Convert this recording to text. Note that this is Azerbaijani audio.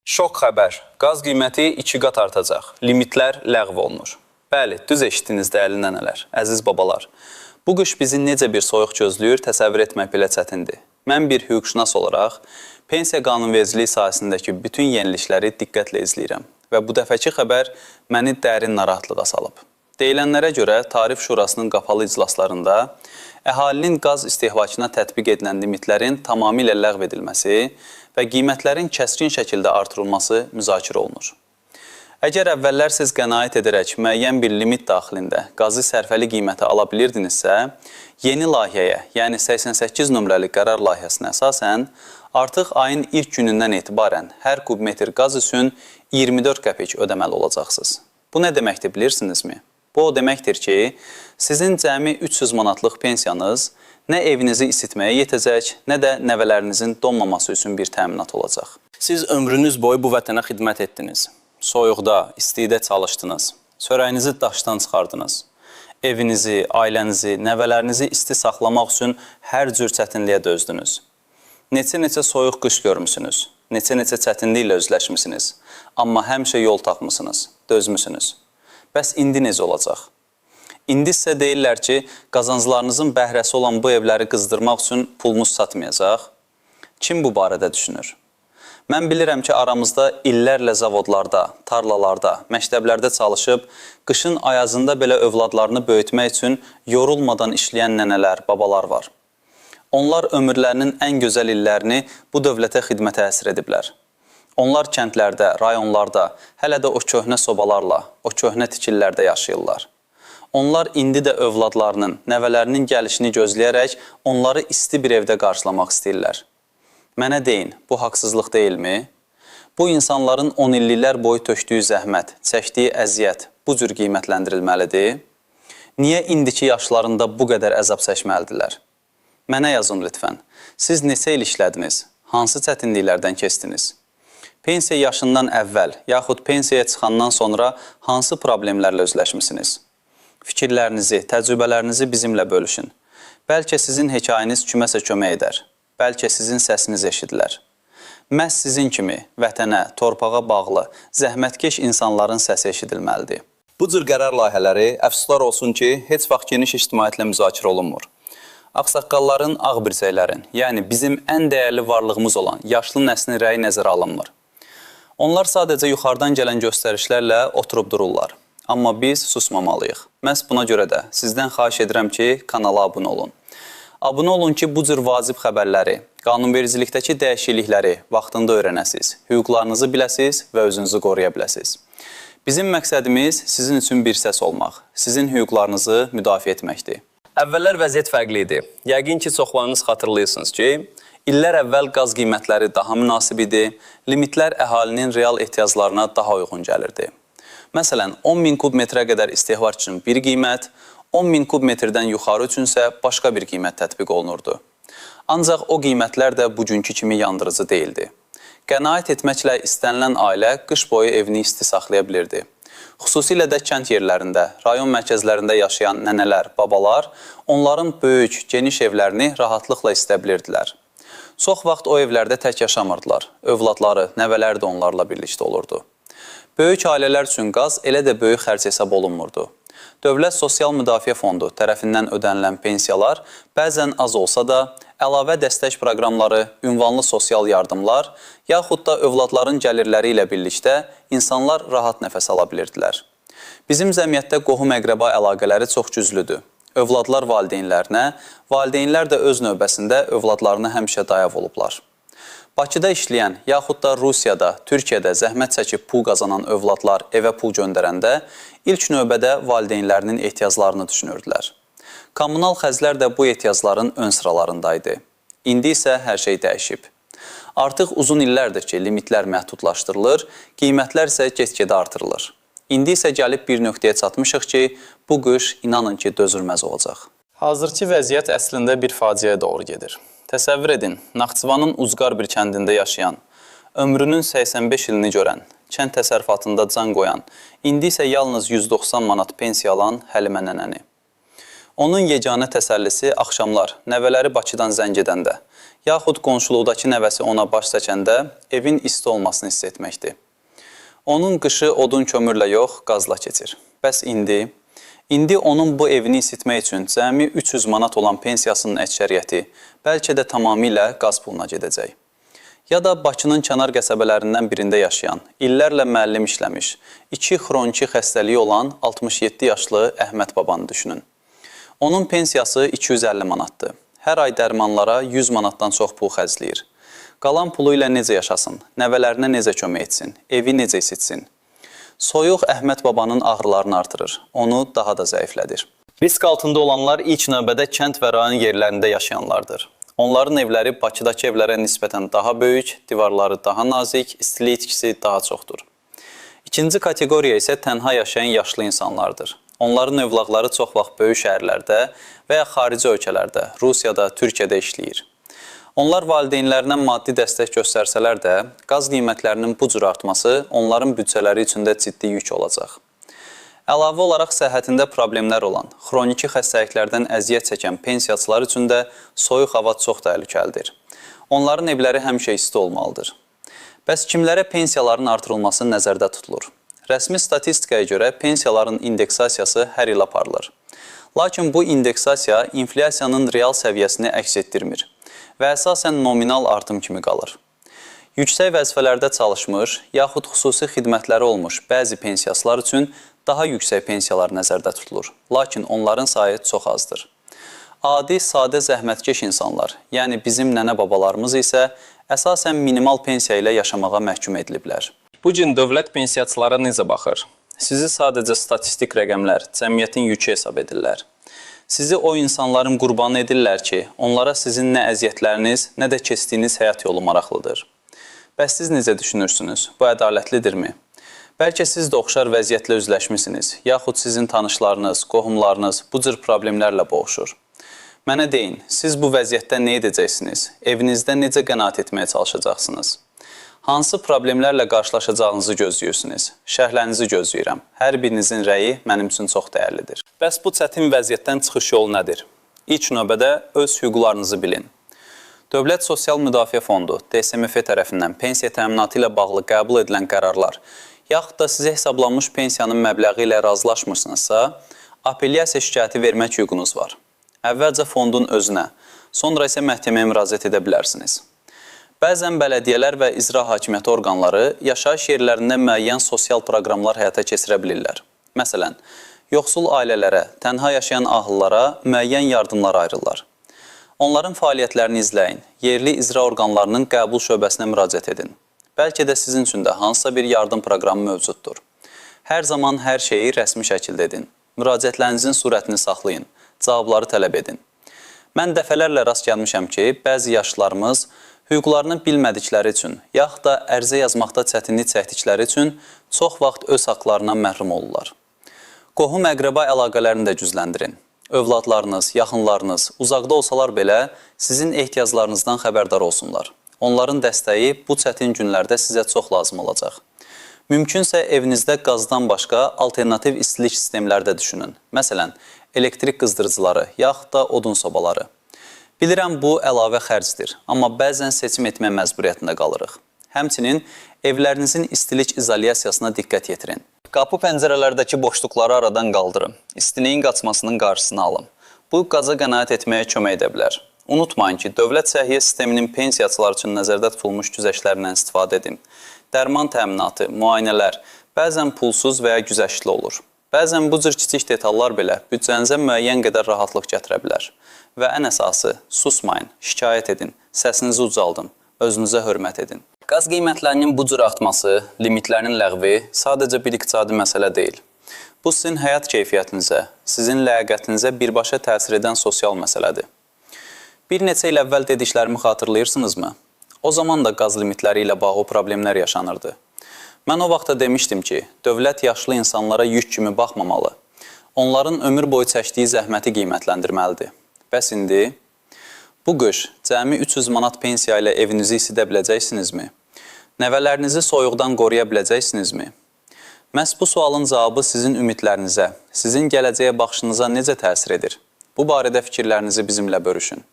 Şok xəbər. Qaz qiyməti 2 qat artacaq. Limitlər ləğv olunur. Bəli, düz eşitdiniz dəyərli nənələr, əziz babalar. Bu qış bizi necə bir soyuq gözləyir, təsəvvür etmək belə çətindir. Mən bir hüquqşünas olaraq pensiya qanunvericiliyi sahəsindəki bütün yenilikləri diqqətlə izləyirəm və bu dəfəki xəbər məni dərin narahatlığa salıb. Deyilənlərə görə Tarif Şurasının qapalı iclaslarında əhalinin qaz istehvalına tətbiq edilən limitlərin tamamilə ləğv edilməsi və qiymətlərin kəskin şəkildə artırılması müzakirə olunur. Əgər əvvəllər siz qənaət edərək müəyyən bir limit daxilində qazı sərfəli qiymətə ala bilirdinizsə, yeni layihəyə, yəni 88 nömrəli qərar layihəsinə əsasən, artıq ayın ilk günündən etibarən hər kubmetr qaz üçün 24 qəpik ödəməli olacaqsınız. Bu nə deməkdir bilirsinizmi? Bu o deməkdir ki, sizin cəmi 300 manatlıq pensiyanız nə evinizi isitməyə yetəcək, nə də nəvələrinizin donmaması üçün bir təminat olacaq. Siz ömrünüz boyu bu vətənə xidmət etdiniz. Soyuqda, istidə çalışdınız. Çörəyinizi daşdan çıxardınız. Evinizi, ailənizi, nəvələrinizi isti saxlamaq üçün hər cür çətinliyə dözdünüz. Neçə-neçə soyuq qış görmüsünüz. Neçə-neçə çətinliklə özləşmisiniz. Amma həmişə yol tapmısınız, dözmüsünüz. Bəs indi necə olacaq? İndi isə deyirlər ki, qazanclarınızın bəhrəsi olan bu evləri qızdırmaq üçün pulunuz çatmayacaq. Kim bu barədə düşünür? Mən bilirəm ki, aramızda illərlə zavodlarda, tarlalarda, məktəblərdə çalışıb, qışın ayazında belə övladlarını böyütmək üçün yorulmadan işləyən nənələr, babalar var. Onlar ömürlərinin ən gözəl illərini bu dövlətə xidmətə həsr ediblər. Onlar kəndlərdə, rayonlarda, hələ də o köhnə sobalarla, o köhnə tikillərdə yaşayırlar. Onlar indi də övladlarının, nəvələrinin gəlişini gözləyərək onları isti bir evdə qarşılamaq istəyirlər. Mənə deyin, bu haqsızlıq deyilmi? Bu insanların 10 illiklər boyu tökdüyü zəhmət, çəkdiyi əziyyət bu cür qiymətləndirilməlidir? Niyə indiki yaşlarında bu qədər əzab çəkməlidirlər? Mənə yazın lütfən. Siz neçə il işlədiniz? Hansı çətinliklərdən keçdiniz? Pensiya yaşından əvvəl, yaxud pensiyaya çıxandan sonra hansı problemlərlə özləşmisiniz? Fikirlərinizi, təcrübələrinizi bizimlə bölüşün. Bəlkə sizin hekayəniz kiməsə kömək edər. Bəlkə sizin səsiniz eşidilər. Məhz sizin kimi vətənə, torpağa bağlı, zəhmətkeş insanların səsi eşidilməlidir. Bu cür qərar layihələri əfsuslar olsun ki, heç vaxt geniş ictimaiyyətlə müzakirə olunmur. Ağsaqqalların, ağbircəklərin, yəni bizim ən dəyərli varlığımız olan yaşlı nəslin rəyi nəzərə alınmır. Onlar sadəcə yuxarıdan gələn göstərişlərlə oturub dururlar. Amma biz susmamalıyıq. Məhz buna görə də sizdən xahiş edirəm ki, kanala abunə olun. Abunə olun ki, bu cür vacib xəbərləri, qanunvericilikdəki dəyişiklikləri vaxtında öyrənəsiniz, hüquqlarınızı biləsiniz və özünüzü qoruya biləsiniz. Bizim məqsədimiz sizin üçün bir səs olmaq, sizin hüquqlarınızı müdafiə etməkdir. Əvvəllər vəziyyət fərqli idi. Yəqin ki, çoxlarınız xatırlayırsınız ki, illər əvvəl qaz qiymətləri daha münasib idi, limitlər əhalinin real ehtiyaclarına daha uyğun gəlirdi. Məsələn, 10.000 kubmetrə qədər istehvar üçün bir qiymət, 10.000 kubmetrdən yuxarı üçünsə başqa bir qiymət tətbiq olunurdu. Ancaq o qiymətlər də bugünkü kimi yandırıcı deyildi. Qənaət etməklə istənilən ailə qış boyu evini isti saxlaya bilirdi. Xüsusilə də kənd yerlərində, rayon mərkəzlərində yaşayan nənələr, babalar onların böyük, geniş evlərini rahatlıqla istə bilirdilər. Çox vaxt o evlərdə tək yaşamırdılar. Övladları, nəvələri də onlarla birlikdə olurdu. Böyük ailələr üçün qaz elə də böyük xərc hesab olunmurdu. Dövlət Sosial Müdafiə Fondu tərəfindən ödənilən pensiyalar bəzən az olsa da, əlavə dəstək proqramları, ünvanlı sosial yardımlar, yaxud da övladların gəlirləri ilə birlikdə insanlar rahat nəfəs ala bilirdilər. Bizim cəmiyyətdə qohum-əqrəba əlaqələri çox güclüdür. Övladlar valideynlərinə, valideynlər də öz növbəsində övladlarına həmişə dayav olublar. Bakıda işləyən, yaxud da Rusiyada, Türkiyədə zəhmət çəkib pul qazanan övladlar evə pul göndərəndə ilk növbədə valideynlərinin ehtiyaclarını düşünürdülər. Kommunal xərclər də bu ehtiyacların ön sıralarındaydı. İndi isə hər şey dəyişib. Artıq uzun illərdir ki, limitlər məhdudlaşdırılır, qiymətlər isə get-gedə artırılır. İndi isə gəlib bir nöqtəyə çatmışıq ki, bu qış inanın ki, dözülməz olacaq. Hazırki vəziyyət əslində bir faciəyə doğru gedir. Təsəvvür edin, Naxçıvanın Uzqar bir kəndində yaşayan, ömrünün 85 ilini görən, kənd təsərrüfatında can qoyan, indi isə yalnız 190 manat pensiya alan Həlimə nənəni. Onun yeganə təsəllisi axşamlar nəvələri Bakıdan zəng edəndə, yaxud qonşuluqdakı nəvəsi ona baş çəkəndə evin isti olmasını hiss etməkdir. Onun qışı odun kömürlə yox, qazla keçir. Bəs indi onun bu evini isitmək üçün cəmi 300 manat olan pensiyasının əksəriyyəti bəlkə də tamamilə qaz puluna gedəcək. Ya da Bakının kənar qəsəbələrindən birində yaşayan, illərlə müəllim işləmiş, 2 xroniki xəstəliyi olan 67 yaşlı Əhməd babanı düşünün. Onun pensiyası 250 manatdır. Hər ay dərmanlara 100 manatdan çox pul xərcləyir. Qalan pulu ilə necə yaşasın, nəvələrinə necə kömək etsin, evi necə isitsin? Soyuq Əhməd babanın ağrılarını artırır, onu daha da zəiflədir. Risk altında olanlar ilk növbədə kənd və rayon yerlərində yaşayanlardır. Onların evləri Bakıdakı evlərə nisbətən daha böyük, divarları daha nazik, istilik itkisi daha çoxdur. İkinci kateqoriya isə tənha yaşayan yaşlı insanlardır. Onların övladları çox vaxt böyük şəhərlərdə və ya xarici ölkələrdə, Rusiyada, Türkiyədə işləyir. Onlar valideynlərinə maddi dəstək göstərsələr də, qaz qiymətlərinin bu cür artması onların büdcələri üçün də ciddi yük olacaq. Əlavə olaraq səhhətində problemlər olan, xroniki xəstəliklərdən əziyyət çəkən pensiyaçılar üçün də soyuq hava çox təhlükəlidir. Onların evləri həmişə isti olmalıdır. Bəs kimlərə pensiyaların artırılması nəzərdə tutulur? Rəsmi statistikaya görə pensiyaların indeksasiyası hər il aparılır. Lakin bu indeksasiya inflyasiyanın real səviyyəsini əks etdirmir və əsasən nominal artım kimi qalır. Yüksək vəzifələrdə çalışmış, yaxud xüsusi xidmətləri olmuş bəzi pensiyaçılar üçün daha yüksək pensiyalar nəzərdə tutulur, lakin onların sayı çox azdır. Adi, sadə zəhmətkeş insanlar, yəni bizim nənə-babalarımız isə əsasən minimal pensiya ilə yaşamağa məhkum ediliblər. Bu gün dövlət pensiyaçılara necə baxır? Sizi sadəcə statistik rəqəmlər, cəmiyyətin yükü hesab edirlər. Sizi o insanların qurbanı edirlər ki, onlara sizin nə əziyyətləriniz, nə də keçdiyiniz həyat yolu maraqlıdır. Bəs siz necə düşünürsünüz? Bu ədalətlidirmi? Bəlkə siz də oxşar vəziyyətlə üzləşmisiniz, yaxud sizin tanışlarınız, qohumlarınız bu cür problemlərlə boğuşur. Mənə deyin, siz bu vəziyyətdə nə edəcəksiniz? Evinizdə necə qənaət etməyə çalışacaqsınız? Hansı problemlərlə qarşılaşacağınızı gözləyirsiniz? Şərhlərinizi gözləyirəm. Hər birinizin rəyi mənim üçün çox dəyərlidir. Bəs bu çətin vəziyyətdən çıxış yolu nədir? İlk növbədə öz hüquqlarınızı bilin. Dövlət Sosial Müdafiə Fondu, DSMF tərəfindən pensiya təminatı ilə bağlı qəbul edilən qərarlar, yaxud da sizə hesablanmış pensiyanın məbləği ilə razılaşmırsınızsa, apellyasiya şikayəti vermək hüququnuz var. Əvvəlcə fondun özünə, sonra isə məhkəməyə müraciət edə bilərsiniz. Bəzən bələdiyyələr və icra hakimiyyəti orqanları yaşayış yerlərində müəyyən sosial proqramlar həyata keçirə bilirlər. Məsələn, yoxsul ailələrə, tənha yaşayan ahıllara müəyyən yardımlar ayrılırlar. Onların fəaliyyətlərini izləyin, yerli icra orqanlarının qəbul şöbəsinə müraciət edin. Bəlkə də sizin üçün də hansısa bir yardım proqramı mövcuddur. Hər zaman hər şeyi rəsmi şəkildə edin. Müraciətlərinizin surətini saxlayın, cavabları tələb edin. Mən dəfələrlə rast gəlmişəm ki, bəzi yaşlılarımız hüquqlarını bilmədikləri üçün, yaxud da ərizə yazmaqda çətinlik çəkdikləri üçün çox vaxt öz haqlarından məhrum olurlar. Qohum-əqrəba əlaqələrini də gücləndirin. Övladlarınız, yaxınlarınız uzaqda olsalar belə sizin ehtiyaclarınızdan xəbərdar olsunlar. Onların dəstəyi bu çətin günlərdə sizə çox lazım olacaq. Mümkünsə evinizdə qazdan başqa alternativ istilik sistemləri də düşünün. Məsələn, elektrik qızdırıcıları, yaxud da odun sobaları. Bilirəm bu əlavə xərcdir, amma bəzən seçim etmə məcburiyyətində qalırıq. Həmçinin evlərinizin istilik izolyasiyasına diqqət yetirin. Qapı pəncərələrdəki boşluqları aradan qaldırın, istiliyin qaçmasının qarşısını alın. Bu qaza qənaət etməyə kömək edə bilər. Unutmayın ki, dövlət səhiyyə sisteminin pensiyaçılar üçün nəzərdə tutulmuş güzəştlərindən istifadə edin. Dərman təminatı, müayinələr bəzən pulsuz və ya güzəştli olur. Bəzən bu cür kiçik detallar belə büdcənizə müəyyən qədər rahatlıq gətirə bilər. Və ən əsası, susmayın, şikayət edin, səsinizi ucaldın, özünüzə hörmət edin. Qaz qiymətlərinin bu cür artması, limitlərin ləğvi sadəcə bir iqtisadi məsələ deyil. Bu sizin həyat keyfiyyətinizə, sizin ləyaqətinizə birbaşa təsir edən sosial məsələdir. Bir neçə il əvvəl dediklərimi xatırlayırsınızmı? O zaman da qaz limitləri ilə bağlı problemlər yaşanırdı. Mən o vaxtda demişdim ki, dövlət yaşlı insanlara yük kimi baxmamalı. Onların ömür boyu çəkdiyi zəhməti qiymətləndirməlidir. Bəs indi? Bu qış cəmi 300 manat pensiya ilə evinizi isidə biləcəksinizmi? Nəvələrinizi soyuqdan qoruya biləcəksinizmi? Məhz bu sualın cavabı sizin ümidlərinizə, sizin gələcəyə baxışınıza necə təsir edir? Bu barədə fikirlərinizi bizimlə bölüşün.